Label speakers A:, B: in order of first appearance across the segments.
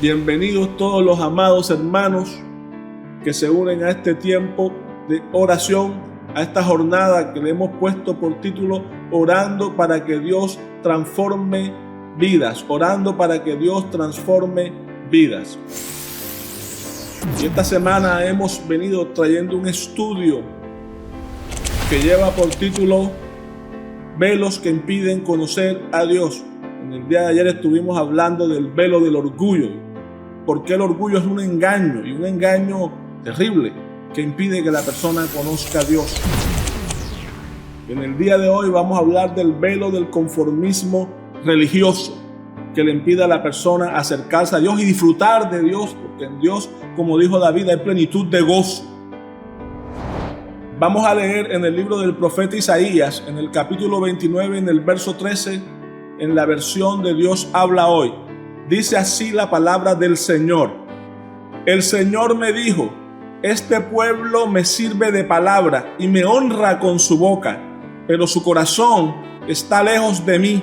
A: Bienvenidos todos los amados hermanos que se unen a este tiempo de oración, a esta jornada que le hemos puesto por título Orando para que Dios transforme vidas, orando para que Dios transforme vidas. Y esta semana hemos venido trayendo un estudio que lleva por título Velos que impiden conocer a Dios. En el día de ayer estuvimos hablando del velo del orgullo, porque el orgullo es un engaño, y un engaño terrible que impide que la persona conozca a Dios. En el día de hoy vamos a hablar del velo del conformismo religioso, que le impide a la persona acercarse a Dios y disfrutar de Dios, porque en Dios, como dijo David, hay plenitud de gozo. Vamos a leer en el libro del profeta Isaías, en el capítulo 29, en el verso 13, en la versión de Dios habla hoy. Dice así la palabra del Señor. El Señor me dijo: este pueblo me sirve de palabra y me honra con su boca, pero su corazón está lejos de mí,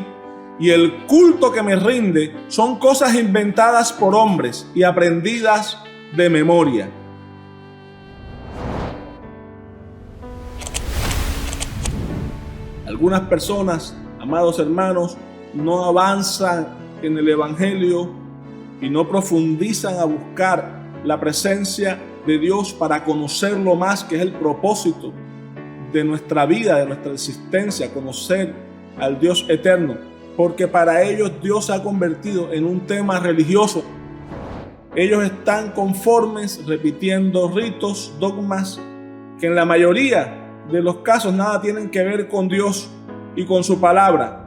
A: y el culto que me rinde son cosas inventadas por hombres y aprendidas de memoria. Algunas personas, amados hermanos, no avanzan en el Evangelio y no profundizan a buscar la presencia de Dios para conocerlo más, que es el propósito de nuestra vida, de nuestra existencia, conocer al Dios eterno, porque para ellos Dios se ha convertido en un tema religioso. Ellos están conformes repitiendo ritos, dogmas, que en la mayoría de los casos nada tienen que ver con Dios y con su palabra.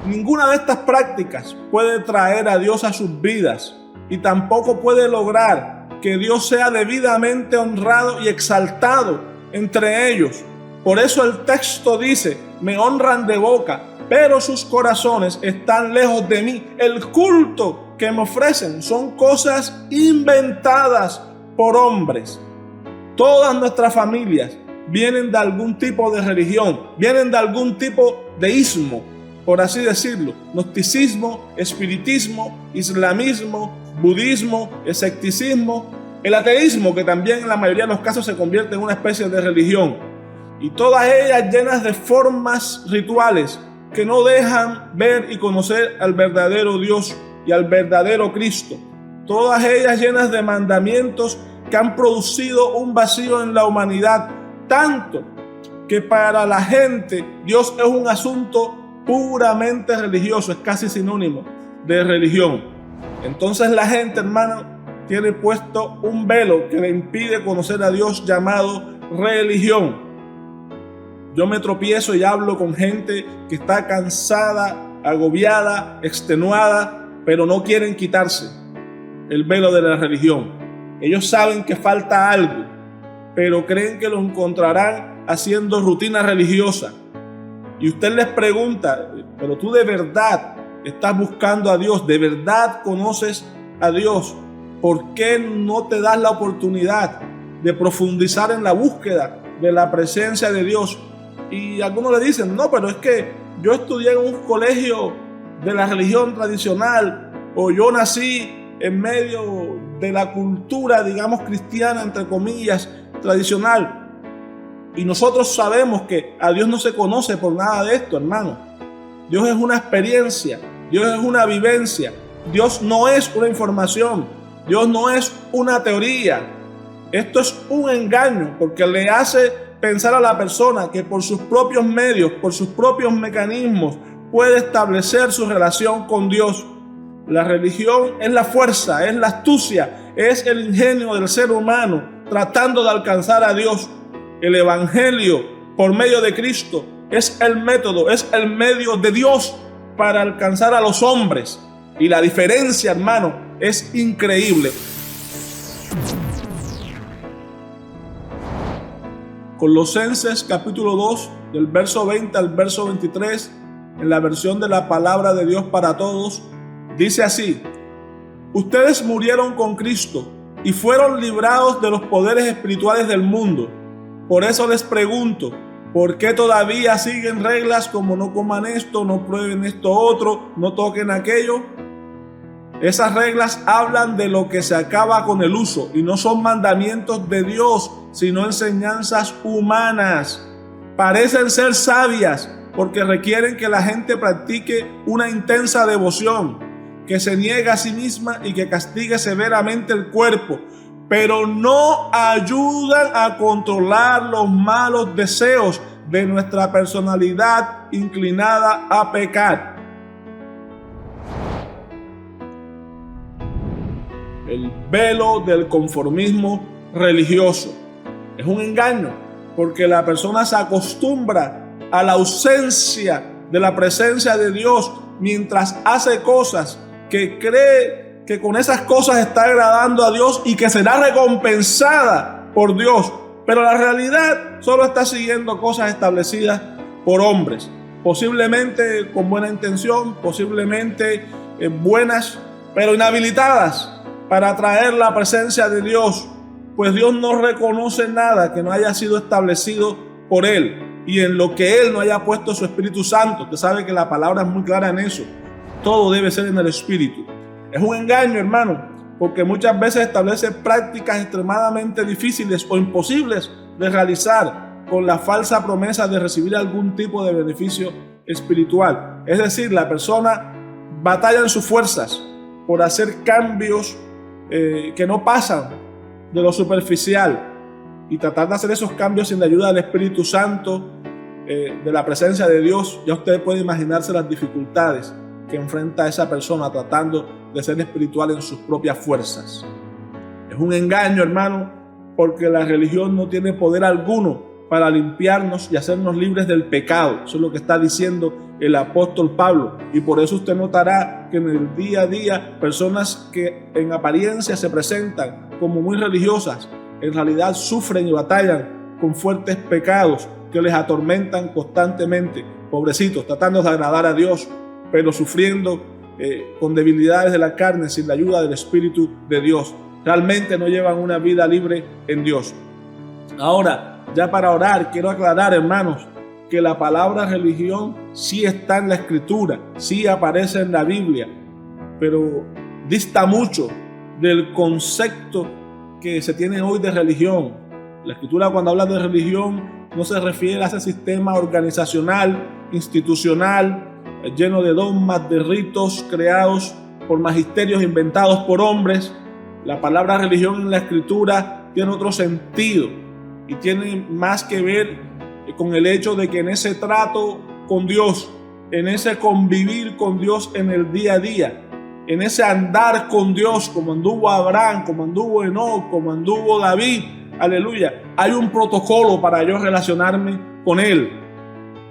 A: Ninguna de estas prácticas puede traer a Dios a sus vidas, y tampoco puede lograr que Dios sea debidamente honrado y exaltado entre ellos. Por eso el texto dice: me honran de boca, pero sus corazones están lejos de mí. El culto que me ofrecen son cosas inventadas por hombres. Todas nuestras familias vienen de algún tipo de religión, vienen de algún tipo de ismo, por así decirlo: gnosticismo, espiritismo, islamismo, budismo, escepticismo, el ateísmo, que también en la mayoría de los casos se convierte en una especie de religión, y todas ellas llenas de formas rituales que no dejan ver y conocer al verdadero Dios y al verdadero Cristo. Todas ellas llenas de mandamientos que han producido un vacío en la humanidad, tanto que para la gente Dios es un asunto puramente religioso, es casi sinónimo de religión. Entonces la gente, hermano, tiene puesto un velo que le impide conocer a Dios, llamado religión. Yo me tropiezo y hablo con gente que está cansada, agobiada, extenuada, pero no quieren quitarse el velo de la religión. Ellos saben que falta algo, pero creen que lo encontrarán haciendo rutina religiosa. Y usted les pregunta: pero tú de verdad estás buscando a Dios, de verdad conoces a Dios, ¿por qué no te das la oportunidad de profundizar en la búsqueda de la presencia de Dios? Y algunos le dicen: no, pero es que yo estudié en un colegio de la religión tradicional, o yo nací en medio de la cultura, digamos, cristiana, entre comillas, tradicional. Y nosotros sabemos que a Dios no se conoce por nada de esto, hermano. Dios es una experiencia, Dios es una vivencia, Dios no es una información, Dios no es una teoría. Esto es un engaño, porque le hace pensar a la persona que por sus propios medios, por sus propios mecanismos, puede establecer su relación con Dios. La religión es la fuerza, es la astucia, es el ingenio del ser humano tratando de alcanzar a Dios. El Evangelio, por medio de Cristo, es el método, es el medio de Dios para alcanzar a los hombres. Y la diferencia, hermano, es increíble. Colosenses capítulo 2, del verso 20 al verso 23, en la versión de la palabra de Dios para todos, dice así: ustedes murieron con Cristo y fueron librados de los poderes espirituales del mundo. Por eso les pregunto: ¿por qué todavía siguen reglas como no coman esto, no prueben esto otro, no toquen aquello? Esas reglas hablan de lo que se acaba con el uso y no son mandamientos de Dios, sino enseñanzas humanas. Parecen ser sabias porque requieren que la gente practique una intensa devoción, que se niegue a sí misma y que castigue severamente el cuerpo, pero no ayudan a controlar los malos deseos de nuestra personalidad inclinada a pecar. El velo del conformismo religioso es un engaño, porque la persona se acostumbra a la ausencia de la presencia de Dios mientras hace cosas que cree que con esas cosas está agradando a Dios y que será recompensada por Dios, pero la realidad solo está siguiendo cosas establecidas por hombres, posiblemente con buena intención, posiblemente buenas, pero inhabilitadas para atraer la presencia de Dios, pues Dios no reconoce nada que no haya sido establecido por Él y en lo que Él no haya puesto su Espíritu Santo. Usted sabe que la palabra es muy clara en eso. Todo debe ser en el Espíritu. Es un engaño, hermano, porque muchas veces establece prácticas extremadamente difíciles o imposibles de realizar con la falsa promesa de recibir algún tipo de beneficio espiritual. Es decir, la persona batalla en sus fuerzas por hacer cambios que no pasan de lo superficial y tratar de hacer esos cambios sin la ayuda del Espíritu Santo, de la presencia de Dios. Ya usted puede imaginarse las dificultades que enfrenta esa persona tratando de ser espiritual en sus propias fuerzas. Es un engaño, hermano, porque la religión no tiene poder alguno para limpiarnos y hacernos libres del pecado. Eso es lo que está diciendo el apóstol Pablo. Y por eso usted notará que en el día a día personas que en apariencia se presentan como muy religiosas, en realidad sufren y batallan con fuertes pecados que les atormentan constantemente. Pobrecitos, tratando de agradar a Dios, pero sufriendo con debilidades de la carne sin la ayuda del Espíritu de Dios. Realmente no llevan una vida libre en Dios. Ahora, ya para orar, quiero aclarar, hermanos, que la palabra religión sí está en la Escritura, sí aparece en la Biblia, pero dista mucho del concepto que se tiene hoy de religión. La Escritura, cuando habla de religión, no se refiere a ese sistema organizacional, institucional, lleno de dogmas, de ritos creados por magisterios inventados por hombres. La palabra religión en la Escritura tiene otro sentido y tiene más que ver con el hecho de que en ese trato con Dios, en ese convivir con Dios en el día a día, en ese andar con Dios, como anduvo Abraham, como anduvo Enoc, como anduvo David, aleluya, hay un protocolo para yo relacionarme con Él.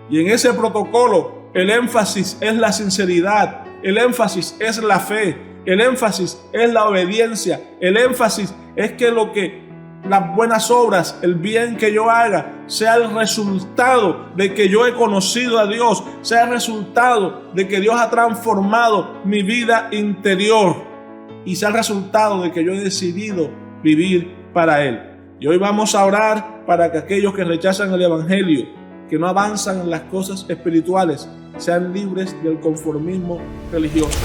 A: Y en ese protocolo el énfasis es la sinceridad, el énfasis es la fe, el énfasis es la obediencia, el énfasis es que las buenas obras, el bien que yo haga, sea el resultado de que yo he conocido a Dios, sea el resultado de que Dios ha transformado mi vida interior y sea el resultado de que yo he decidido vivir para Él. Y hoy vamos a orar para que aquellos que rechazan el Evangelio, que no avanzan en las cosas espirituales, sean libres del conformismo religioso.